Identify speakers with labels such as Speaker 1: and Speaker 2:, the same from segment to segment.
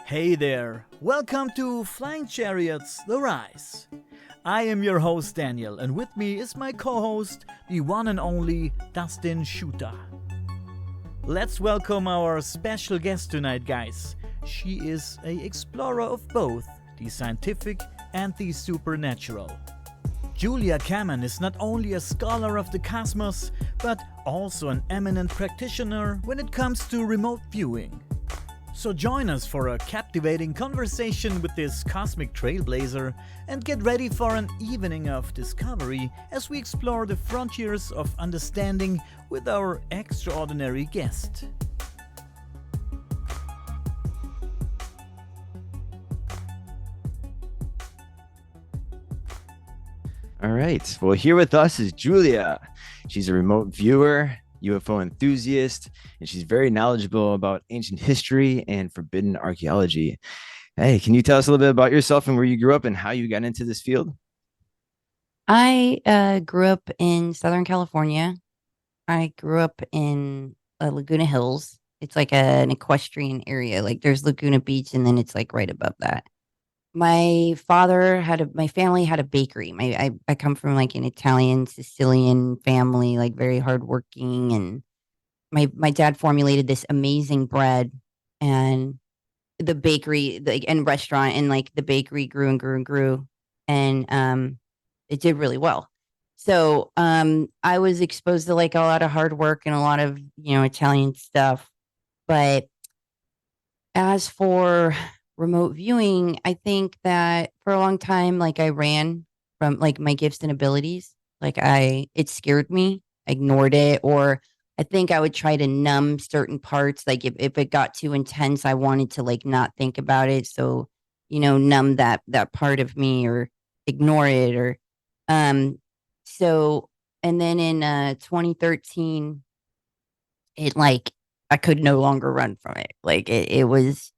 Speaker 1: Hey there, welcome to Flying Chariots The Rise. I am your host Daniel, and with me is my co-host, the one and only Dustin Shooter. Let's welcome our special guest tonight, guys. She is an explorer of both the scientific and the supernatural. Julia Kamman is not only a scholar of the cosmos, but also an eminent practitioner when it comes to remote viewing. So join us for a captivating conversation with this cosmic trailblazer and get ready for an evening of discovery as we explore the frontiers of understanding with our extraordinary guest.
Speaker 2: All right. Well, here with us is Julia. She's a remote viewer, UFO enthusiast, and she's very knowledgeable about ancient history and forbidden archaeology. Hey, can you tell us a little bit about yourself and where you grew up and how you got into this field?
Speaker 3: I grew up in Southern California. I grew up in Laguna Hills. It's like an equestrian area. Like there's Laguna Beach, and then it's like right above that. My family had a bakery. I come from like an Italian Sicilian family, like very hardworking, and my dad formulated this amazing bread, and the bakery like and restaurant and like the bakery grew and grew and grew, and it did really well. So I was exposed to like a lot of hard work and a lot of Italian stuff. But as for remote viewing, I think that for a long time, like I ran from like my gifts and abilities. It scared me, I ignored it, or I think I would try to numb certain parts. Like if it got too intense, I wanted to like not think about it. So, numb that part of me or ignore it or, um, so, and then in 2013, it like, I could no longer run from it. Like it was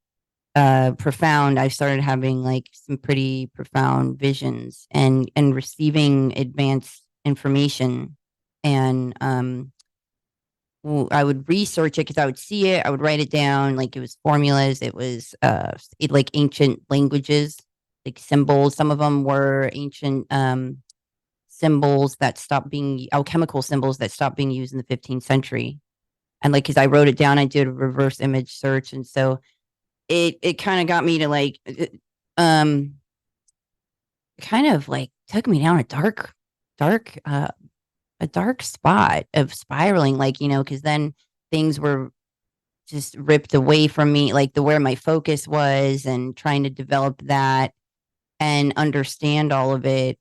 Speaker 3: profound. I started having like some pretty profound visions and receiving advanced information. And I would research it because I would see it, I would write it down, like it was formulas, it was like ancient languages, like symbols. Some of them were ancient symbols that stopped being alchemical symbols that stopped being used in the 15th century. And like because I wrote it down, I did a reverse image search, and so it kind of got me to like um kind of like took me down dark a dark spot of spiraling, like because then things were just ripped away from me, like the where my focus was, and trying to develop that and understand all of it.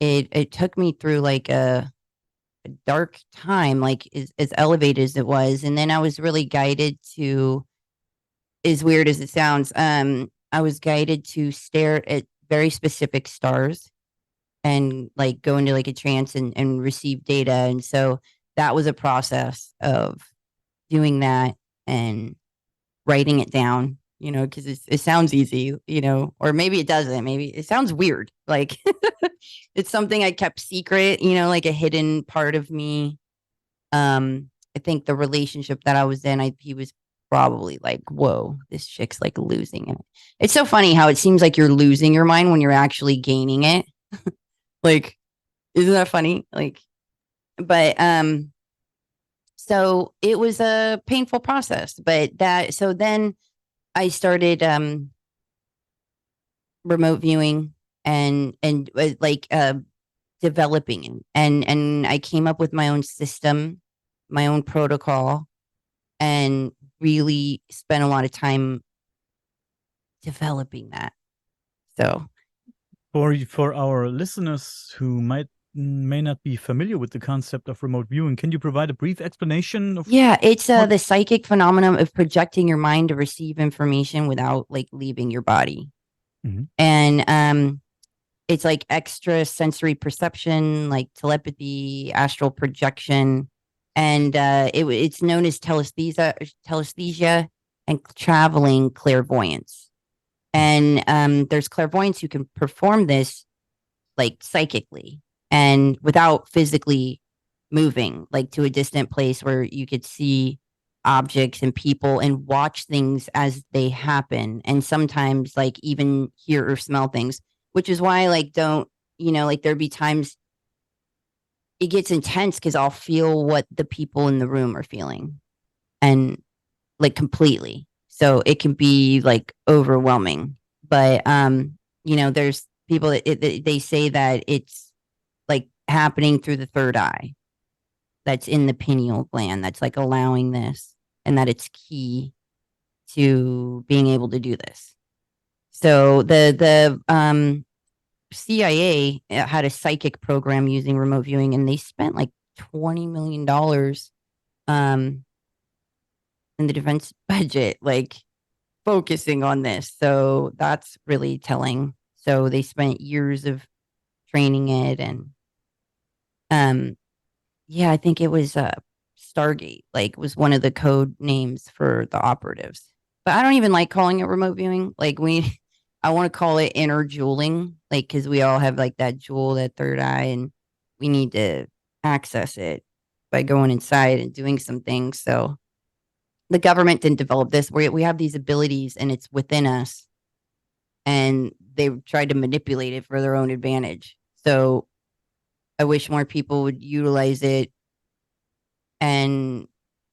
Speaker 3: It took me through like a dark time, like as elevated as it was, and then I was really guided to, as weird as it sounds, I was guided to stare at very specific stars and like go into like a trance and receive data. And so that was a process of doing that and writing it down, because it sounds easy, or maybe it doesn't. Maybe it sounds weird. Like it's something I kept secret, like a hidden part of me. I think the relationship that I was in, he was probably like, whoa, this chick's like losing it. It's so funny how it seems like you're losing your mind when you're actually gaining it. Like, isn't that funny? Like, but so it was a painful process, but so then I started remote viewing and developing it. And I came up with my own system, my own protocol, and really spent a lot of time developing that. So
Speaker 1: For our listeners who may not be familiar with the concept of remote viewing, can you provide a brief explanation of?
Speaker 3: yeah, it's
Speaker 1: what?
Speaker 3: the psychic phenomenon of projecting your mind to receive information without like leaving your body.
Speaker 1: Mhm.
Speaker 3: And it's like extra sensory perception, like telepathy, astral projection, and it's known as telesthesia, and traveling clairvoyance. And there's clairvoyants who can perform this like psychically and without physically moving, like to a distant place where you could see objects and people and watch things as they happen, and sometimes like even hear or smell things, which is why like don't, like there'd be times it gets intense because I'll feel what the people in the room are feeling, and like completely. So it can be like overwhelming. But there's people that they say that it's like happening through the third eye that's in the pineal gland that's like allowing this, and that it's key to being able to do this. So the CIA had a psychic program using remote viewing, and they spent like $20 million in the defense budget, like focusing on this. So that's really telling. So they spent years of training it, and um, yeah, I think it was Stargate, like was one of the code names for the operatives. But I don't even like calling it remote viewing. Like I want to call it inner jeweling, like because we all have like that jewel, that third eye, and we need to access it by going inside and doing some things. So the government didn't develop this. We have these abilities, and it's within us, and they tried to manipulate it for their own advantage. So I wish more people would utilize it and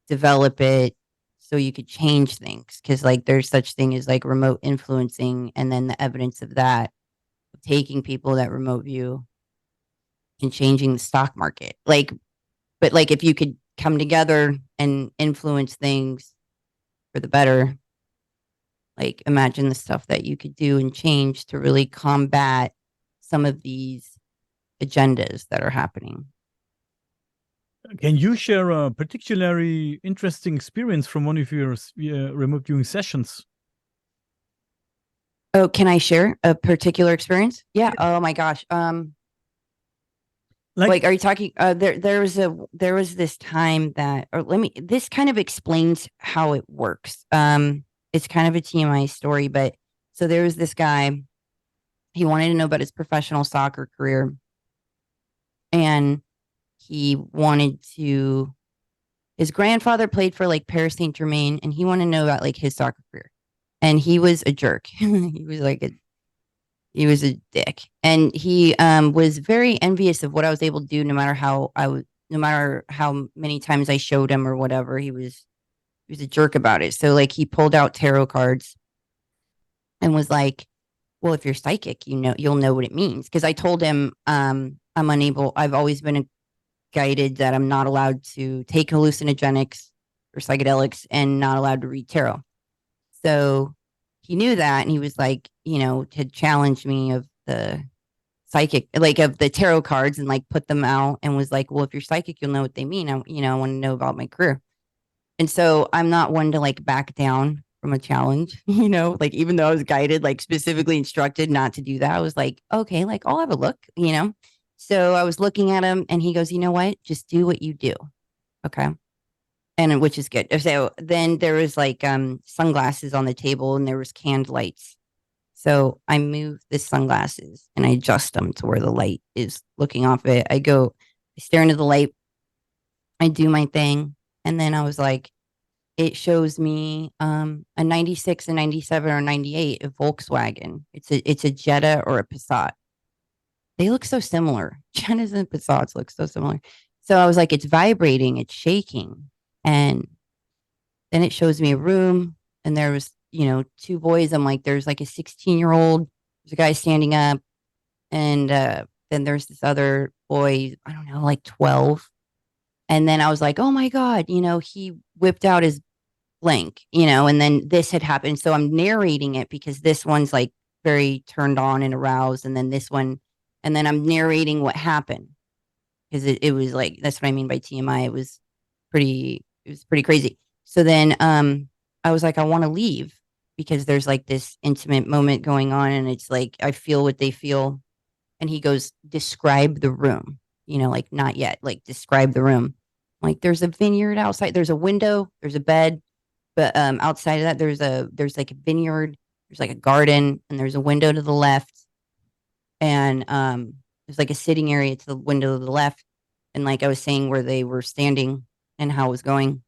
Speaker 3: develop it so you could change things, because like there's such thing as like remote influencing, and then the evidence of that, taking people that remote view and changing the stock market, like, but like if you could come together and influence things for the better, like imagine the stuff that you could do and change to really combat some of these agendas that are happening.
Speaker 1: Can you share a particularly interesting experience from one of your remote viewing sessions?
Speaker 3: Oh, can I share a particular experience? Yeah. Oh my gosh. Like, are you talking? There was this time that, or let me. This kind of explains how it works. It's kind of a TMI story, but so there was this guy. He wanted to know about his professional soccer career, and he wanted to. His grandfather played for like Paris Saint Germain, and he wanted to know about like his soccer career. And he was a jerk. He was a dick, and he was very envious of what I was able to do. No matter how many times I showed him or whatever, he was a jerk about it. So like he pulled out tarot cards and was like, "Well, if you're psychic, you'll know what it means." Because I told him I'm unable. I've always been guided that I'm not allowed to take hallucinogenics or psychedelics, and not allowed to read tarot. So he knew that, and he was like, to challenge me of the psychic, like of the tarot cards, and like put them out, and was like, well, if you're psychic, you'll know what they mean. I want to know about my career. And so I'm not one to like back down from a challenge, like even though I was guided, like specifically instructed not to do that, I was like, okay, like I'll have a look. So I was looking at him, and he goes, you know what? Just do what you do. Okay. And which is good. So then there was like sunglasses on the table, and there was canned lights. So I move the sunglasses and I adjust them to where the light is looking off it. I stare into the light, I do my thing, and then I was like, it shows me a 96, a 97, or 98, a Volkswagen. It's a Jetta or a Passat. They look so similar. Jettas and Passats look so similar. So I was like, it's vibrating, it's shaking. And then it shows me a room, and there was, two boys. I'm like, there's like a 16-year-old, there's a guy standing up, and then there's this other boy, I don't know, like 12. And then I was like, oh my God, he whipped out his blank, and then this had happened. So I'm narrating it because this one's like very turned on and aroused, and then this one, and then I'm narrating what happened, because it was like, that's what I mean by TMI. It was pretty crazy. So then I was like, I want to leave, because there's like this intimate moment going on, and it's like I feel what they feel. And he goes, describe the room, like not yet, like describe the room. Like there's a vineyard outside, there's a window, there's a bed, but outside of that there's like a vineyard, there's like a garden, and there's a window to the left, and there's like a sitting area to the window to the left. And like I was saying, where they were standing and how it was going.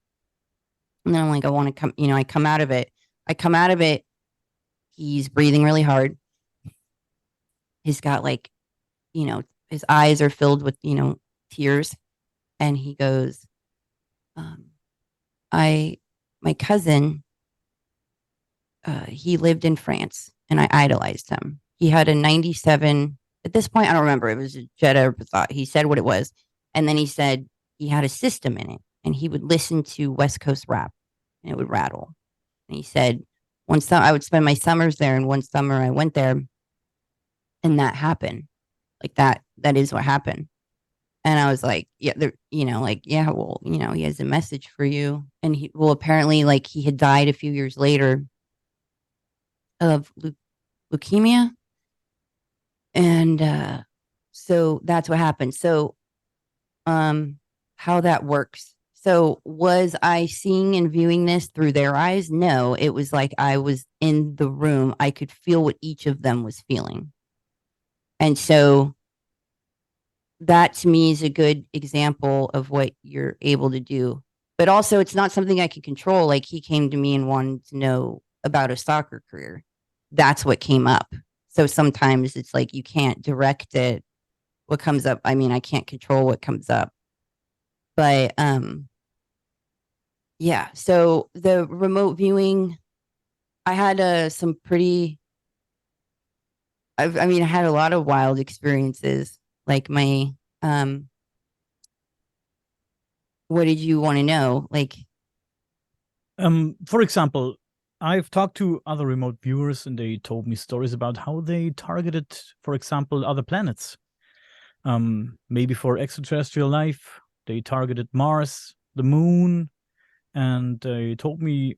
Speaker 3: And then I'm like, I want to come, I come out of it. I come out of it. He's breathing really hard. He's got like, his eyes are filled with, tears. And he goes, um, my cousin, he lived in France and I idolized him. He had a 97, at this point, I don't remember. It was a Jetta thought. He said what it was. And then he said he had a system in it and he would listen to West Coast rap and it would rattle. And he said, I would spend my summers there. And one summer I went there and that happened. Like that is what happened. And I was like, yeah, yeah, well, he has a message for you. And apparently, like, he had died a few years later of leukemia. And so that's what happened. So, how that works. So, was I seeing and viewing this through their eyes? No, it was like I was in the room. I could feel what each of them was feeling. And so, that to me is a good example of what you're able to do. But also, it's not something I can control. Like, he came to me and wanted to know about a soccer career. That's what came up. So sometimes it's like you can't direct it. What comes up? I mean, I can't control what comes up. But yeah. So the remote viewing, I had some pretty. I had a lot of wild experiences. Like my what did you want to know? Like,
Speaker 1: For example, I've talked to other remote viewers and they told me stories about how they targeted, for example, other planets. Maybe for extraterrestrial life, they targeted Mars, the moon, and they told me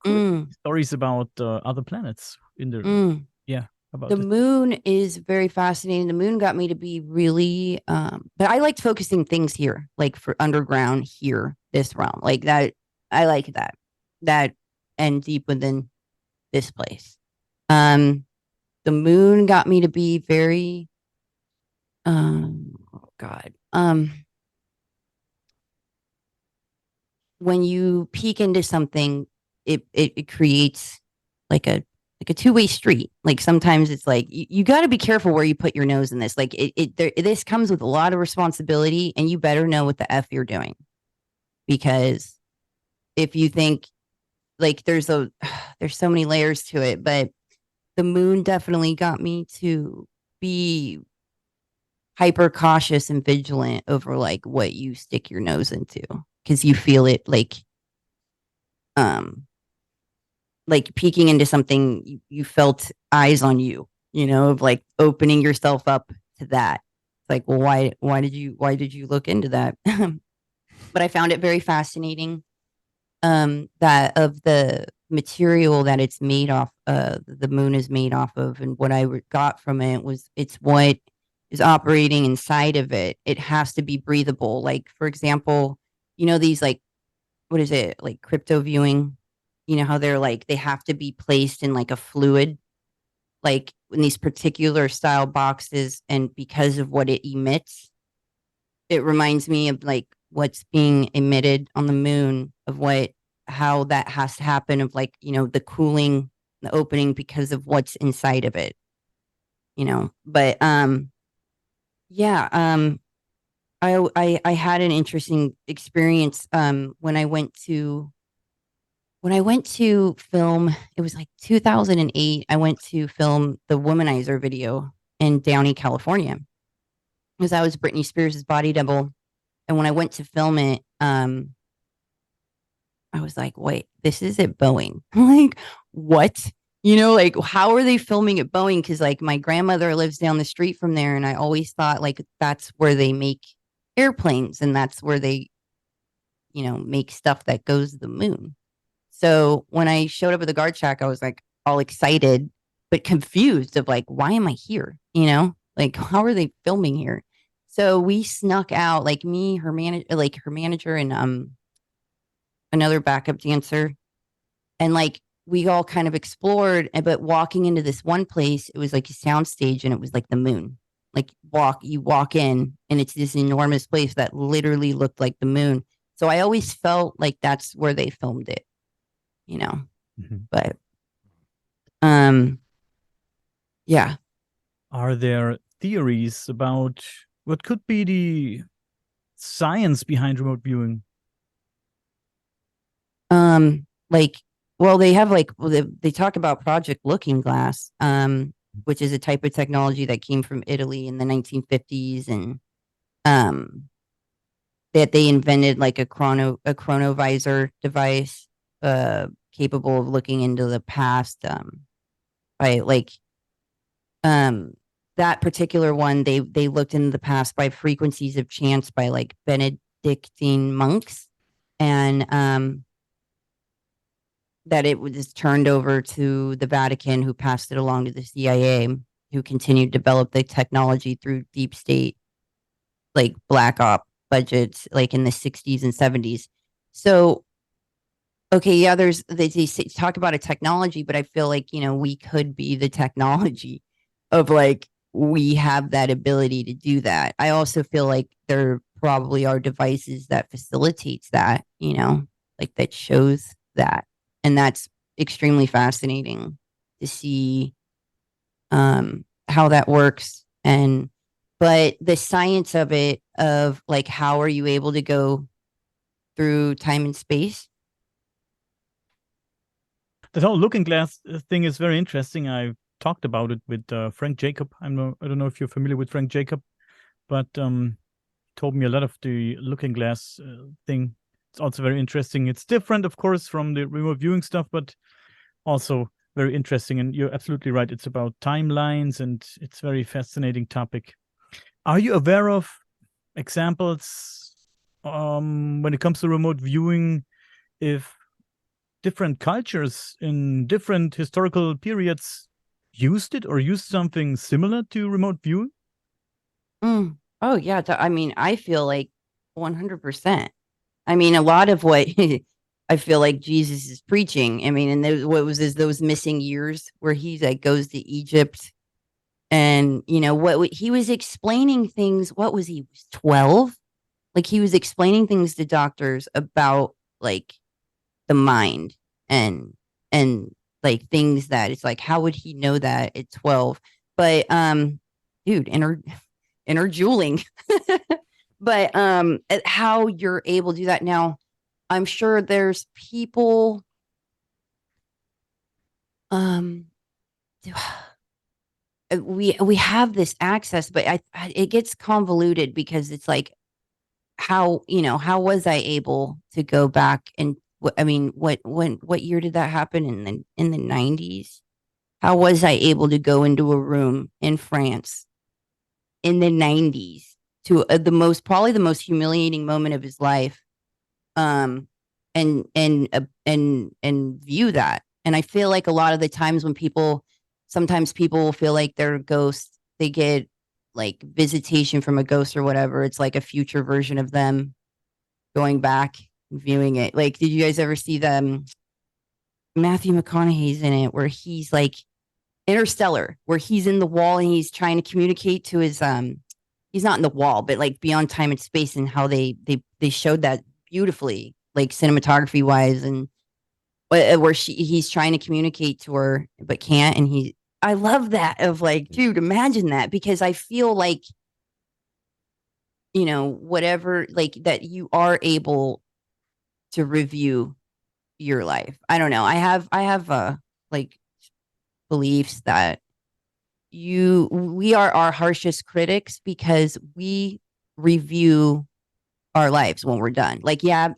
Speaker 1: stories about other planets in the yeah, about
Speaker 3: the
Speaker 1: it.
Speaker 3: moon is very fascinating. The moon got me to be really, but I liked focusing things here, like for underground here, this realm, like that. I like that, and deep within this place. The moon got me to be very, oh God, when you peek into something, it creates like a two-way street. Like sometimes it's like you got to be careful where you put your nose in this. Like this comes with a lot of responsibility, and you better know what the f you're doing, because if you think like there's so many layers to it, but the moon definitely got me to be hyper cautious and vigilant over like what you stick your nose into, because you feel it um like peeking into something, you felt eyes on you, of like opening yourself up to that. It's like, well, why did you look into that? But I found it very fascinating, that of the material that it's made off, the moon is made off of, and what I got from it was it's what is operating inside of it. It has to be breathable. Like, for example, these like, what is it, like crypto viewing, how they're like they have to be placed in like a fluid, like in these particular style boxes, and because of what it emits, it reminds me of like what's being emitted on the moon, of how that has to happen, of like, the cooling, the opening, because of what's inside of it, but yeah, I had an interesting experience when I went to film. It was like 2008. I went to film the Womanizer video in Downey, California, because I was Britney Spears' body double. And when I went to film it, I was like, wait, this is at Boeing. Like, what? Like, how are they filming at Boeing? Because like my grandmother lives down the street from there, and I always thought like that's where they make airplanes, and that's where they, make stuff that goes to the moon. So when I showed up at the guard shack, I was like all excited, but confused of like, why am I here? Like, how are they filming here? So we snuck out, like me, her manager, and another backup dancer, and like we all kind of explored. But walking into this one place, it was like a sound stage, and it was like the moon. Like you walk in, and it's this enormous place that literally looked like the moon. So I always felt like that's where they filmed it, you know.
Speaker 1: Mhm.
Speaker 3: But um yeah.
Speaker 1: Are there theories about what could be the science behind remote viewing?
Speaker 3: Like, well, they have like, well, they talk about Project Looking Glass, which is a type of technology that came from Italy in the 1950s, and um, that they invented like a chronovisor device, capable of looking into the past, by like, um, that particular one, they looked into the past by frequencies of chance by like Benedictine monks, and that it was turned over to the Vatican, who passed it along to the CIA, who continued to develop the technology through deep state, like black op budgets, like in the 60s and 70s. So, okay, yeah, they talk about a technology, but I feel like, we could be the technology of like, we have that ability to do that. I also feel like there probably are devices that facilitates that, like that shows that. And that's extremely fascinating to see how that works. But the science of it, of like, how are you able to go through time and space?
Speaker 1: The whole looking glass thing is very interesting. I talked about it with Frank Jacob. I don't know if you're familiar with Frank Jacob, but told me a lot of the looking glass thing. It's also very interesting. It's different, of course, from the remote viewing stuff, but also very interesting. And you're absolutely right. It's about timelines, and it's a very fascinating topic. Are you aware of examples when it comes to remote viewing, if different cultures in different historical periods used it or used something similar to remote viewing?
Speaker 3: Mm. Oh yeah, I mean, I feel like 100%. I mean, a lot of what I feel like Jesus is preaching. I mean, and what was those missing years where he like goes to Egypt, and what he was explaining things. What was he? Was 12? Like he was explaining things to doctors about like the mind, and and like things that it's like, how would he know that at 12? But dude, inner jeweling. But how you're able to do that now, I'm sure there's people, um we have this access, but it gets convoluted, because it's like, how was I able to go back, and I mean, what year did that happen, in the 90s? How was I able to go into a room in France in the 90s, to probably the most humiliating moment of his life, um and view that? And I feel like a lot of the times when sometimes people will feel like they're ghosts, they get like visitation from a ghost or whatever. It's like a future version of them going back and viewing it. Like, did you guys ever see them? Matthew McConaughey's in it, where he's like Interstellar, where he's in the wall and he's trying to communicate to his he's not in the wall, but like beyond time and space, and how they showed that beautifully, like cinematography wise, and where he's trying to communicate to her but can't, and I love that, of like, dude, imagine that, because I feel like, whatever, like, that you are able to review your life. I don't know. I have like beliefs that we are our harshest critics, because we review our lives when we're done. Like, yeah,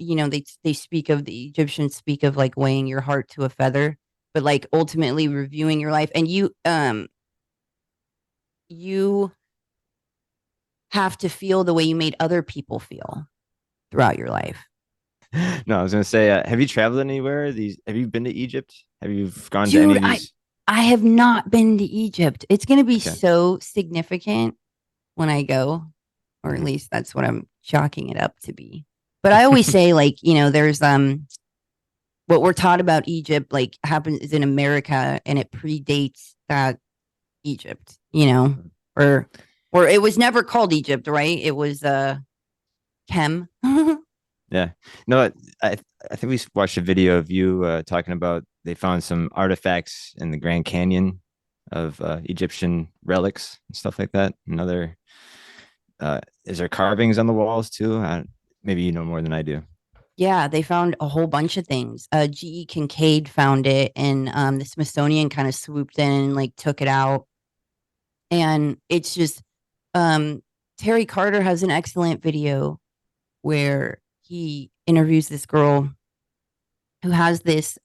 Speaker 3: they speak of, the Egyptians speak of like weighing your heart to a feather, but like ultimately reviewing your life, and you have to feel the way you made other people feel throughout your life.
Speaker 2: No, I was gonna say, have you traveled anywhere? Have you been to Egypt? Have you gone to any
Speaker 3: Dude,
Speaker 2: of
Speaker 3: I
Speaker 2: these?
Speaker 3: I have not been to Egypt. It's going to be
Speaker 2: Okay.
Speaker 3: so significant when I go, or at
Speaker 2: Mhm.
Speaker 3: least that's what I'm chalking it up to be. But I always say, like, there's what we're taught about Egypt, like, happens in America, and it predates that Egypt, or it was never called Egypt, right? It was Kem.
Speaker 2: Yeah. No, I think we watched a video of you talking about they found some artifacts in the Grand Canyon of Egyptian relics and stuff like that. Another is there carvings on the walls too? Maybe you know more than I do.
Speaker 3: Yeah, they found a whole bunch of things. G.E. Kincaid found it, and the Smithsonian kind of swooped in and like took it out. And it's just um, Terry Carter has an excellent video where he interviews this girl who has this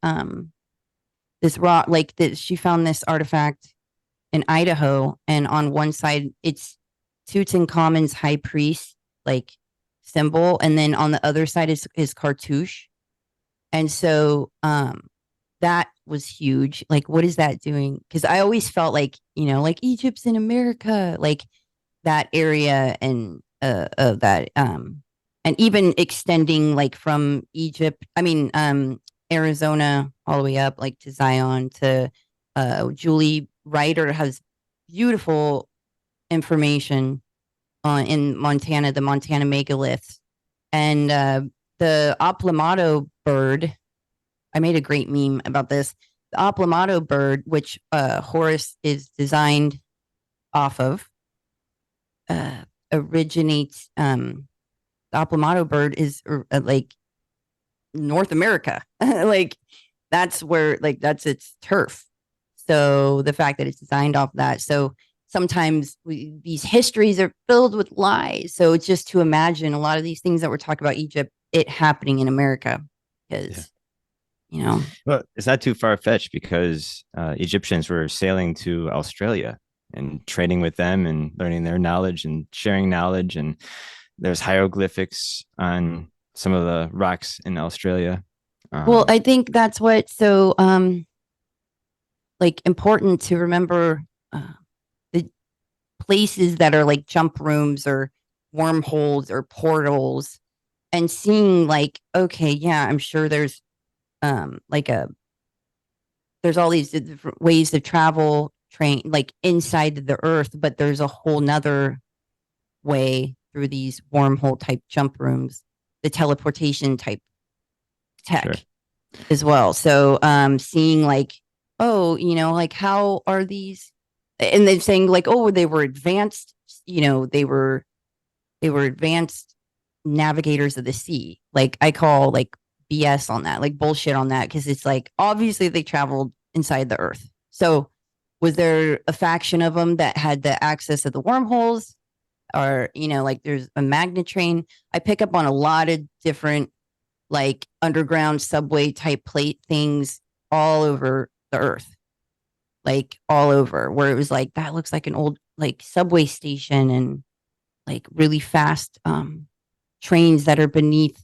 Speaker 3: rock, like that she found this artifact in Idaho, and on one side it's Tutankhamun's high priest like symbol, and then on the other side is his cartouche. And so that was huge. Like, what is that doing? Because I always felt like, like Egypt's in America, like that area and of that and even extending like from Egypt, I mean Arizona all the way up like to Zion to Julie Ryder has beautiful information on in Montana, the Montana megaliths, and the Oplamato bird. I made a great meme about this. The Oplamato bird, which Horace is designed off of, originates. The Oplamato bird is like North America, like that's where like that's its turf. So the fact that it's designed off that, so sometimes these histories are filled with lies. So it's just to imagine a lot of these things that we're talking about Egypt, it happening in America,
Speaker 2: Yeah.
Speaker 3: because you know.
Speaker 2: Well, it's not too far fetched because Egyptians were sailing to Australia and trading with them and learning their knowledge and sharing knowledge. And there's hieroglyphics on some of the rocks in Australia.
Speaker 3: Well, I think that's what's so like important to remember, the places that are like jump rooms or wormholes or portals, and seeing like, okay, yeah, I'm sure there's like there's all these different ways to travel train like inside the earth, but there's a whole nother way through these wormhole type jump rooms, the teleportation type
Speaker 2: Sure.
Speaker 3: tech as well. So seeing like, oh, like how are these, and then saying like, oh, they were advanced, they were advanced navigators of the sea. Like I call like BS on that, like bullshit on that, because it's like obviously they traveled inside the earth. So was there a faction of them that had the access of the wormholes? Or, like there's a magnet train. I pick up on a lot of different like underground subway type plate things all over the earth, like all over, where it was like that looks like an old like subway station, and like really fast trains that are beneath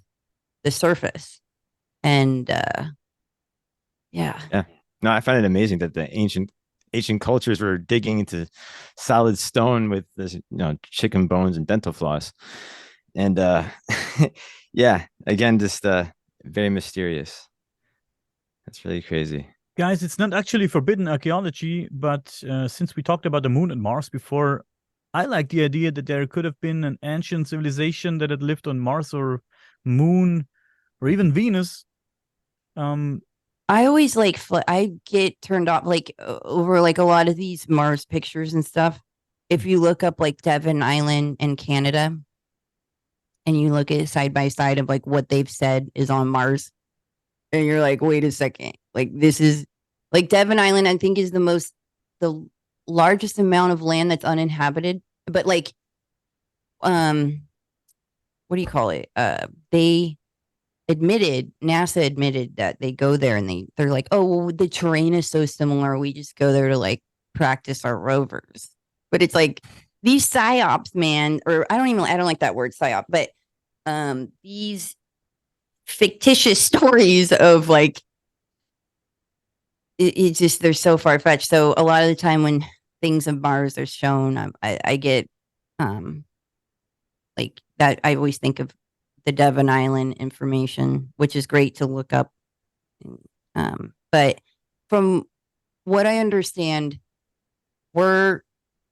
Speaker 3: the surface. And yeah.
Speaker 2: Yeah. No, I find it amazing that the ancient cultures were digging into solid stone with this, chicken bones and dental floss. And yeah, again, just very mysterious. That's really crazy.
Speaker 1: Guys, it's not actually forbidden archaeology, but since we talked about the moon and Mars before, I like the idea that there could have been an ancient civilization that had lived on Mars or Moon or even Venus.
Speaker 3: I always like I get turned off like over like a lot of these Mars pictures and stuff. If you look up like Devon Island in Canada and you look at it side by side of like what they've said is on Mars, and you're like, wait a second, like this is like Devon Island, I think is the largest amount of land that's uninhabited, but like what do you call it? NASA admitted that they go there and they're like, oh, well, the terrain is so similar, we just go there to like practice our rovers. But it's like these psyops, man, or I don't like that word psyop, but these fictitious stories of like it just they're so far fetched. So a lot of the time when things of Mars are shown, I get like that. I always think of the Devon Island information, which is great to look up. But from what I understand, we're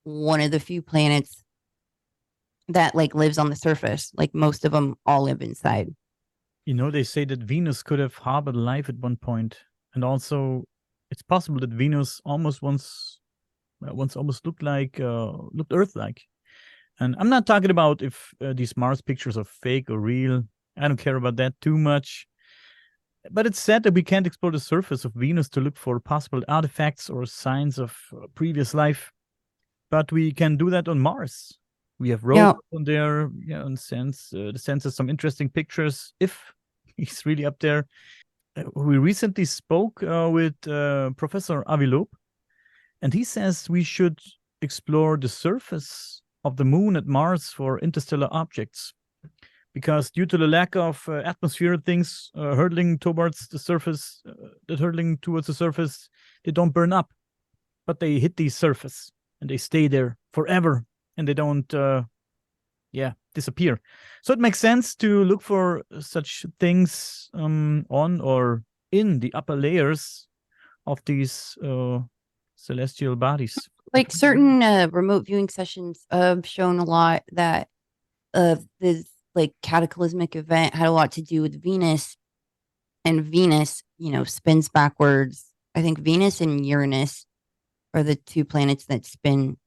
Speaker 3: one of the few planets that like lives on the surface. Like most of them all live inside.
Speaker 1: They say that Venus could have harbored life at one point, and also it's possible that Venus once almost looked Earth-like. And I'm not talking about if these Mars pictures are fake or real. I don't care about that too much. But it's said that we can't explore the surface of Venus to look for possible artifacts or signs of previous life. But we can do that on Mars. We have rovers on there, and the sense has some interesting pictures if he's really up there. We recently spoke with Professor Avilop, and he says we should explore the surface of the moon at Mars for interstellar objects, because due to the lack of atmosphere, things hurtling towards the surface, they don't burn up, but they hit the surface and they stay there forever, and they don't disappear. So it makes sense to look for such things on or in the upper layers of these celestial bodies.
Speaker 3: Like certain remote viewing sessions have shown a lot that this like cataclysmic event had a lot to do with Venus, and Venus, spins backwards. I think Venus and Uranus are the two planets that spin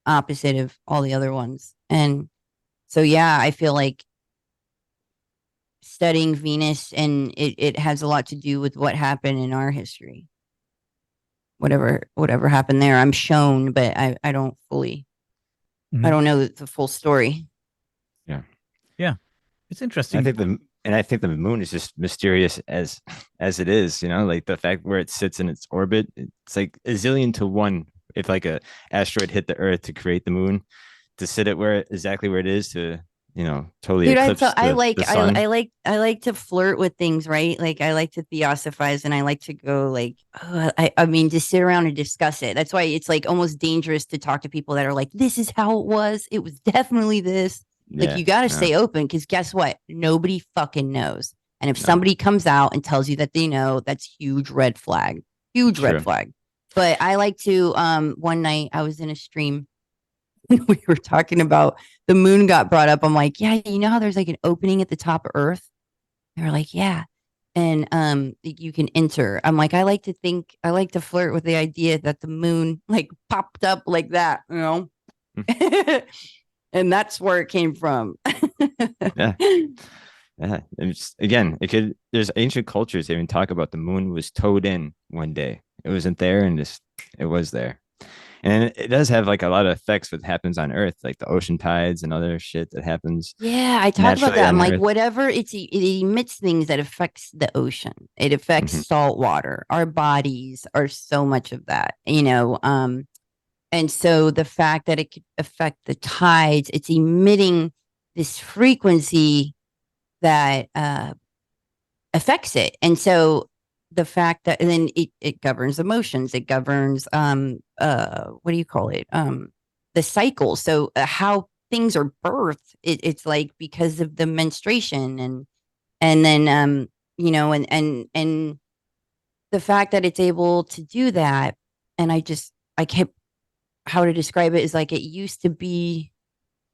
Speaker 3: opposite of all the other ones. And so, yeah, I feel like studying Venus, and it has a lot to do with what happened in our history. Whatever happened there, I'm shown, but I don't fully, I don't know the full story.
Speaker 1: Yeah, it's interesting.
Speaker 2: I think the moon is just mysterious as it is, like the fact where it sits in its orbit. It's like a zillion to one if like a asteroid hit the Earth to create the moon, to sit it exactly where it is to totally eclipse the sun.
Speaker 3: I like to flirt with things, right? Like I like to theosophize, and I like to go like, I mean, just sit around and discuss it. That's why it's like almost dangerous to talk to people that are like, this is how it was. It was definitely this. Like you got to stay open, because guess what? Nobody fucking knows. And if somebody comes out and tells you that they know, that's huge red flag. Red flag. But I like to, one night I was in a stream when we were talking about the moon got brought up. I'm like, yeah, you know how there's like an opening at the top of Earth? They were like, yeah. And you can enter. I'm like, I like to flirt with the idea that the moon like popped up like that, and that's where it came from.
Speaker 2: Yeah. And again, there's ancient cultures that even talk about the moon was towed in one day. It wasn't there, and it was there. And it does have like a lot of effects what happens on Earth, like the ocean tides and other shit that happens.
Speaker 3: Yeah, I talk about that. I'm like, whatever, it emits things that affects the ocean. It affects salt water. Our bodies are so much of that, and so the fact that it could affect the tides, it's emitting this frequency that affects it. And so the fact that, and then it governs emotions, it governs what do you call it? The cycle. So how things are birthed, it's like because of the menstruation, and then and the fact that it's able to do that. And I kept, how to describe it is like, it used to be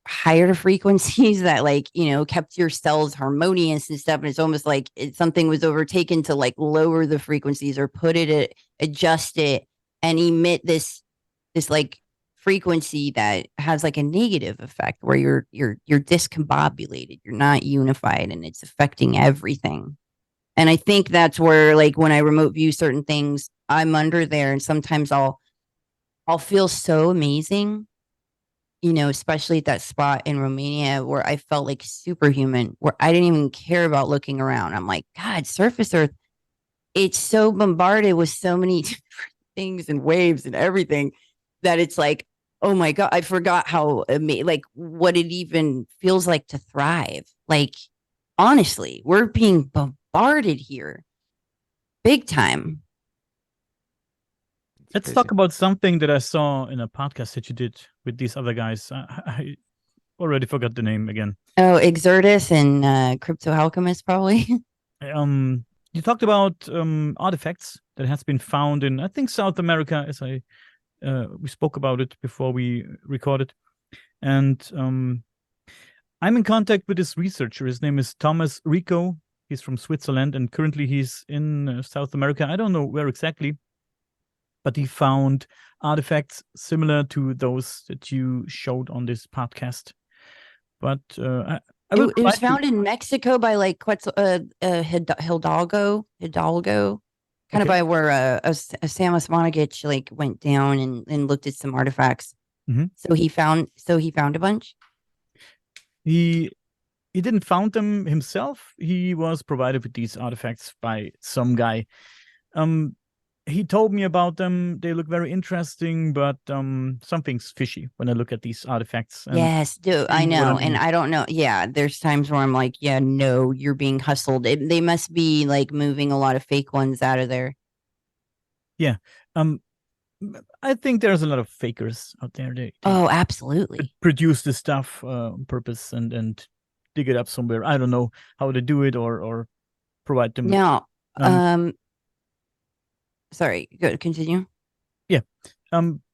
Speaker 3: higher frequencies that like kept your cells harmonious and stuff, and it's almost like something was overtaken to like lower the frequencies or adjust it and emit this like frequency that has like a negative effect where you're discombobulated, you're not unified, and it's affecting everything. And I think that's where, like, when I remote view certain things, I'm under there, and sometimes I'll feel so amazing, especially at that spot in Romania where I felt like superhuman, where I didn't even care about looking around. I'm like, God, surface Earth, it's so bombarded with so many different things and waves and everything that it's like, oh my God, I forgot how like what it even feels like to thrive. Like, honestly, we're being bombarded here big time.
Speaker 1: Let's talk about something that I saw in a podcast that you did with these other guys. I already forgot the name again.
Speaker 3: Oh, Exertus and Crypto Alchemist, probably.
Speaker 1: You talked about artifacts that has been found in, I think, South America, as we spoke about it before we recorded. And I'm in contact with this researcher. His name is Thomas Rico. He's from Switzerland, and currently he's in South America. I don't know where exactly, but he found artifacts similar to those that you showed on this podcast. But I will
Speaker 3: It was
Speaker 1: provide you.
Speaker 3: found in Mexico by like Hidalgo, kind of
Speaker 1: Okay.
Speaker 3: by where Samus Monagich like went down and looked at some artifacts.
Speaker 1: Mhm.
Speaker 3: So he found a bunch.
Speaker 1: He didn't found them himself. He was provided with these artifacts by some guy. Um, he told me about them. They look very interesting, but something's fishy when I look at these artifacts. And
Speaker 3: Yes, dude, I
Speaker 1: you know what I
Speaker 3: know. And
Speaker 1: mean.
Speaker 3: I don't know. Yeah, there's times where I'm like, yeah, no, you're being hustled. They must be like moving a lot of fake ones out of there.
Speaker 1: Yeah. Um, I think there's a lot of fakers out there. They
Speaker 3: Oh, absolutely.
Speaker 1: produce this stuff on purpose and dig it up somewhere. I don't know how they do it or provide them.
Speaker 3: Now,
Speaker 1: Um,
Speaker 3: sorry, go continue.
Speaker 1: yeah.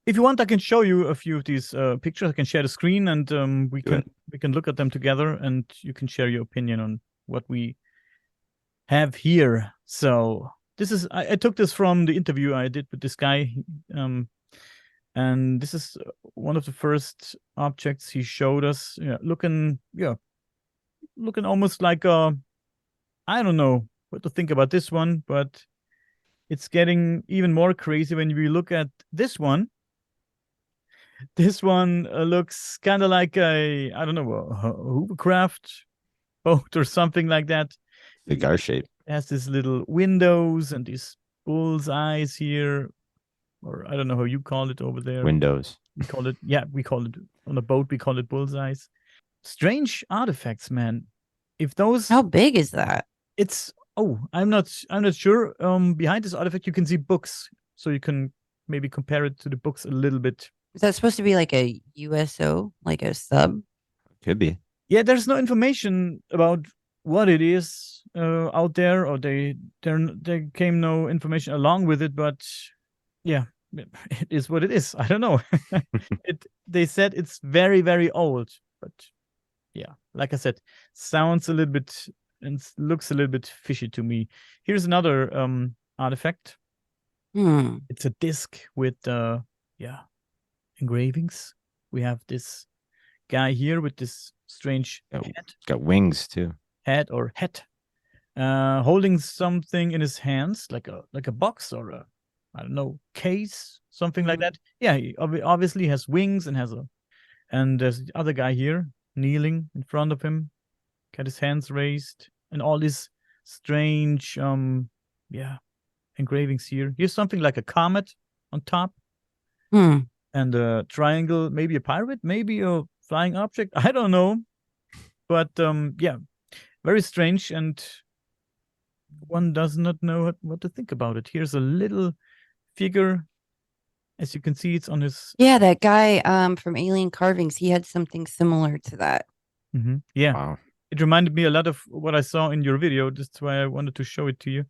Speaker 1: If you want, I can show you a few of these pictures. I can share the screen, and we
Speaker 2: Do it.
Speaker 1: can look at them together, and you can share your opinion on what we have here. So this is I took this from the interview I did with this guy, and this is one of the first objects he showed us. Looking almost like a, I don't know what to think about this one, but it's getting even more crazy when we look at this one. This one looks kind of like I don't know, a hovercraft boat or something like that.
Speaker 2: Cigar shape.
Speaker 1: It has these little windows and these bull's eyes here, or I don't know how you call it over there.
Speaker 2: Windows.
Speaker 1: We call it, on a boat, we call it bull's eyes. Strange artifacts, man. If those,
Speaker 3: How big is that?
Speaker 1: it's, I'm not sure. Behind this artifact, you can see books, so you can maybe compare it to the books a little bit.
Speaker 3: Is that supposed to be like a USO, like a sub?
Speaker 2: Could be.
Speaker 1: Yeah, there's no information about what it is out there, or there came no information along with it. But yeah, it is what it is. I don't know. They said it's very very old, but yeah, like I said, sounds a little bit and looks a little bit fishy to me. Here's another artifact.
Speaker 3: Hmm.
Speaker 1: It's a disc with engravings. We have this guy here with this strange
Speaker 2: It's got wings too.
Speaker 1: head or hat, holding something in his hands, like a box or a, I don't know, case, something like that. Yeah, he obviously has wings and and there's the other guy here kneeling in front of him, got his hands raised, and all these strange engravings here. Here's something like a comet on top, and a triangle, maybe a pirate, maybe a flying object. I don't know, but yeah, very strange, and one does not know what to think about it. Here's a little figure. As you can see, it's on his.
Speaker 3: Yeah, that guy from Alien Carvings, he had something similar to that.
Speaker 1: Yeah.
Speaker 2: Wow.
Speaker 1: It reminded me a lot of what I saw in your video. That's why I wanted to show it to you.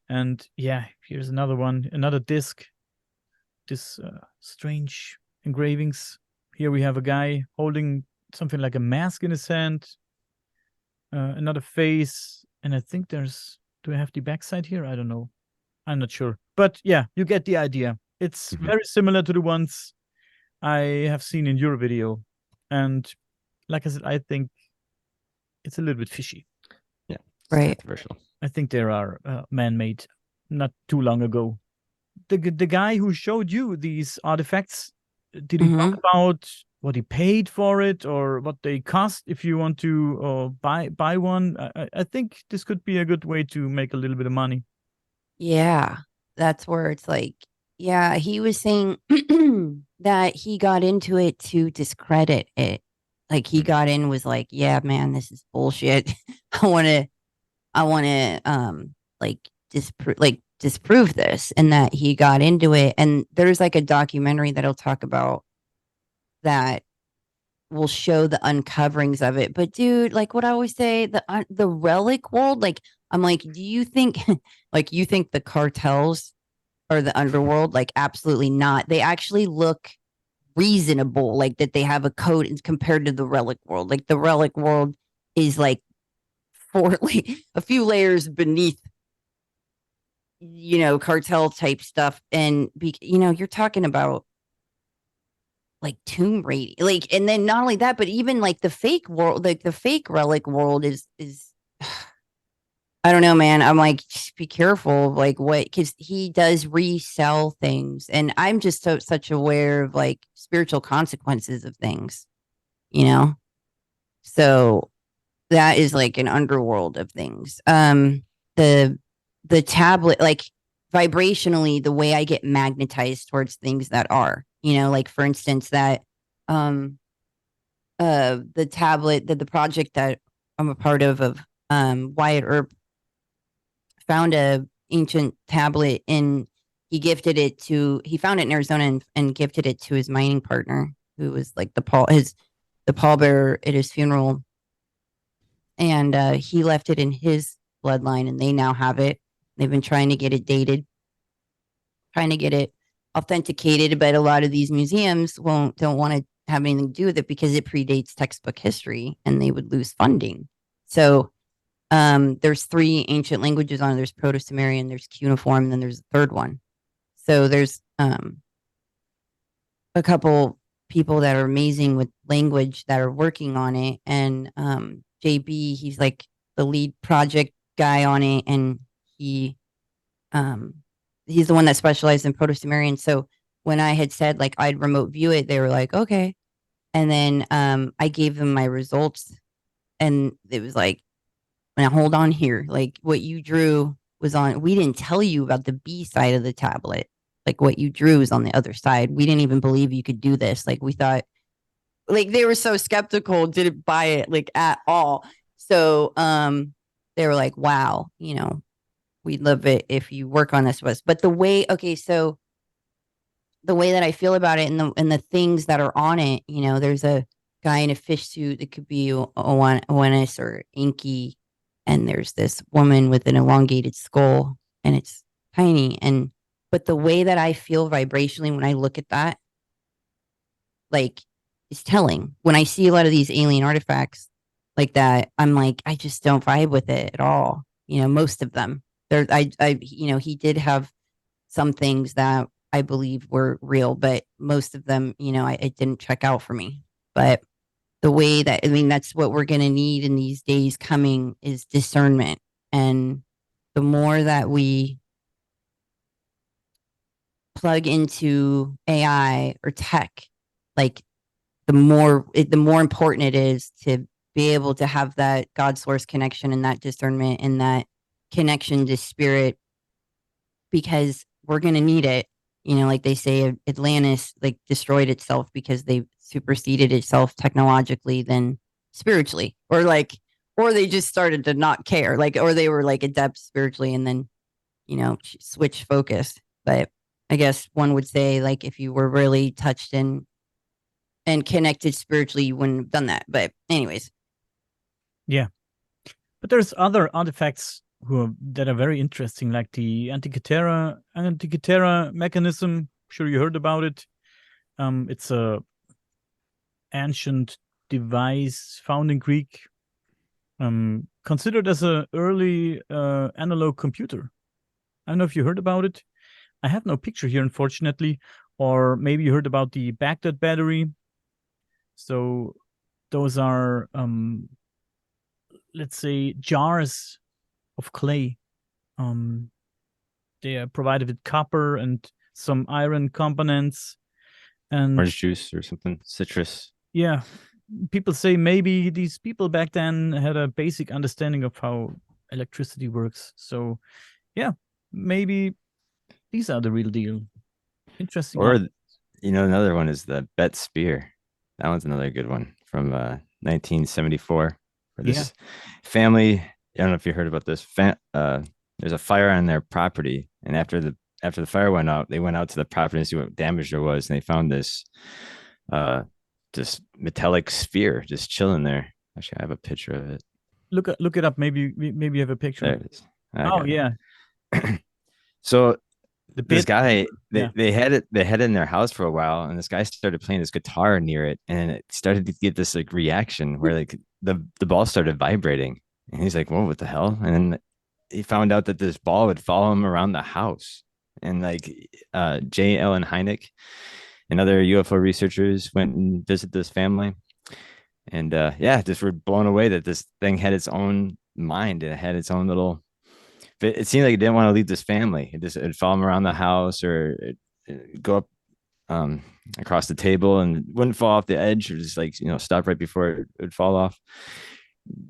Speaker 1: And yeah, here's another one, another disc. This strange engravings. Here we have a guy holding something like a mask in his hand. Another face, and I think there's. Do I have the backside here? I don't know. I'm not sure, but yeah, you get the idea. It's very similar to the ones I have seen in your video, and like I said, I think it's a little bit fishy.
Speaker 2: Yeah,
Speaker 3: right.
Speaker 2: Controversial.
Speaker 1: I think there are man-made, not too long ago. The guy who showed you these artifacts, did he talk about what he paid for it or what they cost if you want to buy one? I think this could be a good way to make a little bit of money.
Speaker 3: Yeah, that's where it's like, yeah, he was saying that he got into it to discredit it. Like he got in, was like, yeah, man, this is bullshit. I want to like disprove this, and that he got into it. And there's like a documentary that'll talk about that, will show the uncoverings of it. But dude, like what I always say, the relic world, like I'm like, do you think like you think the cartels or the underworld? Like absolutely not. They actually look reasonable, like that they have a code compared to the relic world. Like the relic world is like for like a few layers beneath, cartel type stuff. And you're talking about like tomb raiding, like, and then not only that, but even like the fake world, like the fake relic world is I don't know, man. I'm like, just be careful, like what, because he does resell things, and I'm just such aware of like spiritual consequences of things, you know. So that is like an underworld of things. The tablet, like vibrationally, the way I get magnetized towards things that are, like for instance, that um the tablet, that the project that I'm a part of Wyatt Earp found a ancient tablet, and he found it in Arizona, and gifted it to his mining partner, who was like the pallbearer at his funeral. And he left it in his bloodline, and they now have it. They've been trying to get it dated, trying to get it authenticated, but a lot of these museums don't want to have anything to do with it because it predates textbook history, and they would lose funding. So there's three ancient languages on it. There's Proto-Sumerian, there's Cuneiform, and then there's a third one. So there's a couple people that are amazing with language that are working on it. And JB, he's like the lead project guy on it, and um he's the one that specialized in Proto-Sumerian. So when I had said like I'd remote view it, they were like, okay. And then I gave them my results, and it was like, now hold on here. Like what you drew was on, we didn't tell you about the B side of the tablet. Like what you drew is on the other side. We didn't even believe you could do this. Like we thought, like they were so skeptical, didn't buy it like at all. So they were like, wow, we'd love it if you work on this with us. But so the way that I feel about it, and the things that are on it, there's a guy in a fish suit. It could be Owanis or Inky, and there's this woman with an elongated skull, and it's tiny. But the way that I feel vibrationally when I look at that, like, is telling. When I see a lot of these alien artifacts like that, I'm like, I just don't vibe with it at all. Most of them. He did have some things that I believe were real, but most of them, it didn't check out for me. But the way that, I mean, that's what we're going to need in these days coming, is discernment. And the more that we plug into AI or tech, like the more important it is to be able to have that God source connection, and that discernment, and that connection to spirit, because we're going to need it. Like they say, Atlantis like destroyed itself because they superseded itself technologically than spiritually, or they just started to not care, like, or they were like adept spiritually and then, switch focus. But I guess one would say, like, if you were really touched and connected spiritually, you wouldn't have done that. But anyways.
Speaker 1: Yeah. But there's other artifacts that are very interesting, like the Antikythera mechanism. Sure, you heard about it. It's a ancient device found in Greek, considered as an early analog computer. I don't know if you heard about it. I have no picture here, unfortunately. Or maybe you heard about the Baghdad battery. So those are, let's say, jars of clay. They are provided with copper and some iron components. And
Speaker 2: orange juice or something, citrus.
Speaker 1: Yeah. People say maybe these people back then had a basic understanding of how electricity works. So, yeah, maybe these are the real deal. Interesting.
Speaker 2: Or, another one is the Bet spear. That one's another good one from 1974. Where this family, I don't know if you heard about this. There's a fire on their property, and after the fire went out, they went out to the property to see what damage there was, and they found this metallic sphere just chilling there. Actually, I have a picture of it.
Speaker 1: Look it up. Maybe you have a picture.
Speaker 2: There it is.
Speaker 1: Yeah.
Speaker 2: So this guy, they had it in their house for a while, and this guy started playing his guitar near it, and it started to get this like reaction where like the ball started vibrating, And he's like, "Whoa, what the hell?" And then he found out that this ball would follow him around the house. And like J. Ellen Hynek and other UFO researchers went and visited this family. And yeah, just were blown away that this thing had its own mind. It had its own little. It seemed like it didn't want to leave this family. It'd follow him around the house, or it'd go up um, across the table and wouldn't fall off the edge, or just like stop right before it would fall off.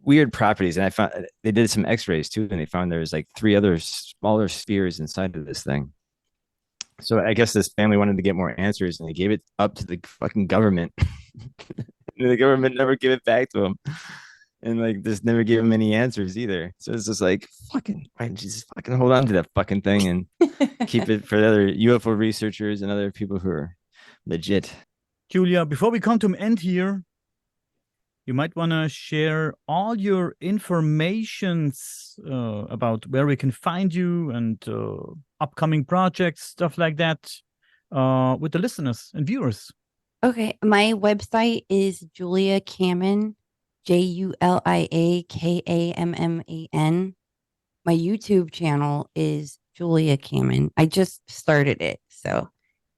Speaker 2: Weird properties. And I found they did some X-rays too, and they found there was like 3 other smaller spheres inside of this thing. So I guess this family wanted to get more answers, and they gave it up to the fucking government. The government never gave it back to them, and like this never gave him any answers either. So it's just like, fucking, why didn't you just fucking hold on to that fucking thing and keep it for the other UFO researchers and other people who are legit?
Speaker 1: Julia, before we come to an end here, you might want to share all your informations about where we can find you and upcoming projects, stuff like that, with the listeners and viewers.
Speaker 3: Okay. My website is Julia Kamman, JuliaKamman. My YouTube channel is Julia Kamman. I just started it. So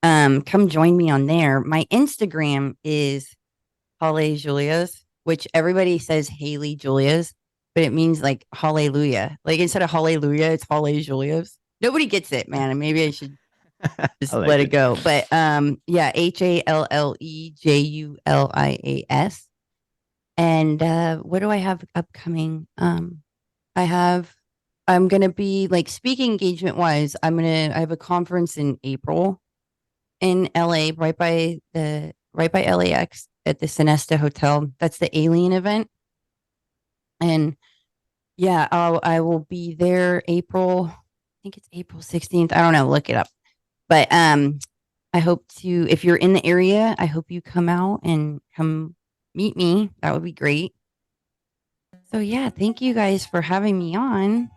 Speaker 3: come join me on there. My Instagram is Halle Julia's, which everybody says Haley Julia's, but it means like hallelujah. Like instead of hallelujah, it's Halle Julia's. Nobody gets it, man. And maybe I should just
Speaker 2: like
Speaker 3: let it go. But yeah, HALLEJULIAS. And what do I have upcoming? I'm gonna be like speaking engagement wise, I have a conference in April in LA, right by LAX at the Sonesta Hotel. That's the alien event. And yeah, I will be there April. I think it's April 16th. I don't know, look it up. But I hope to, if you're in the area, I hope you come out and come meet me. That would be great. So yeah, thank you guys for having me on.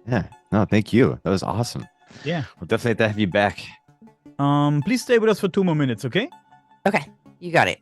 Speaker 2: Yeah, no, thank you. That was awesome.
Speaker 1: Yeah.
Speaker 2: We'll definitely have to have you back.
Speaker 1: Please stay with us for 2 more minutes, okay?
Speaker 3: Okay, you got it.